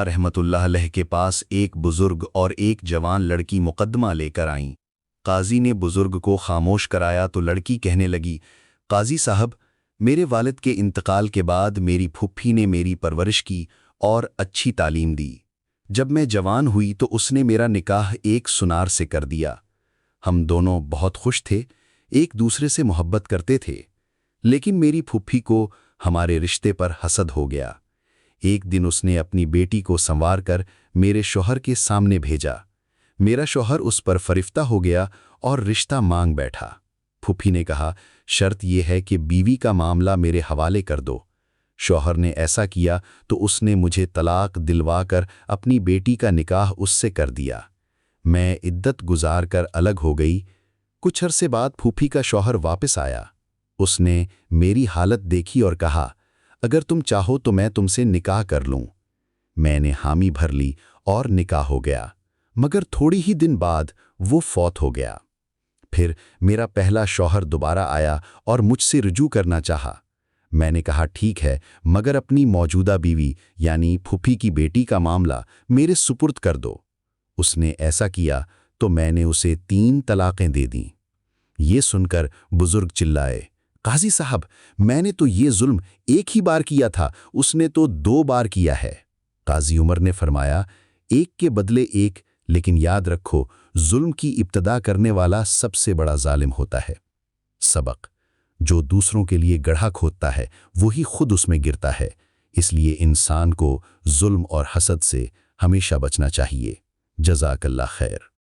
رحمت اللہ علیہ کے پاس ایک بزرگ اور ایک جوان لڑکی مقدمہ لے کر آئیں۔ قاضی نے بزرگ کو خاموش کرایا تو لڑکی کہنے لگی، قاضی صاحب، میرے والد کے انتقال کے بعد میری پھپھی نے میری پرورش کی اور اچھی تعلیم دی۔ جب میں جوان ہوئی تو اس نے میرا نکاح ایک سنار سے کر دیا۔ ہم دونوں بہت خوش تھے، ایک دوسرے سے محبت کرتے تھے، لیکن میری پھپھی کو ہمارے رشتے پر حسد ہو گیا۔ ایک دن اس نے اپنی بیٹی کو سنوار کر میرے شوہر کے سامنے بھیجا۔ میرا شوہر اس پر فرفتہ ہو گیا اور رشتہ مانگ بیٹھا۔ پھپھی نے کہا، شرط یہ ہے کہ بیوی کا معاملہ میرے حوالے کر دو۔ شوہر نے ایسا کیا تو اس نے مجھے طلاق دلوا کر اپنی بیٹی کا نکاح اس سے کر دیا۔ میں عدت گزار کر الگ ہو گئی۔ کچھ عرصے بعد پھوپھی کا شوہر واپس آیا۔ اس نے میری حالت دیکھی اور کہا، اگر تم چاہو تو میں تم سے نکاح کر لوں۔ میں نے حامی بھر لی اور نکاح ہو گیا، مگر تھوڑی ہی دن بعد وہ فوت ہو گیا۔ پھر میرا پہلا شوہر دوبارہ آیا اور مجھ سے رجوع کرنا چاہا۔ میں نے کہا ٹھیک ہے، مگر اپنی موجودہ بیوی یعنی پھوپھی کی بیٹی کا معاملہ میرے سپرد کر دو۔ اس نے ایسا کیا تو میں نے اسے 3 طلاقیں دے دیں۔ یہ سن کر بزرگ چلائے، قاضی صاحب، میں نے تو یہ ظلم ایک ہی بار کیا تھا، اس نے تو 2 بار کیا ہے۔ قاضی عمر نے فرمایا، ایک کے بدلے ایک، لیکن یاد رکھو، ظلم کی ابتدا کرنے والا سب سے بڑا ظالم ہوتا ہے۔ سبق: جو دوسروں کے لیے گڑھا کھودتا ہے وہی خود اس میں گرتا ہے، اس لیے انسان کو ظلم اور حسد سے ہمیشہ بچنا چاہیے۔ جزاک اللہ خیر۔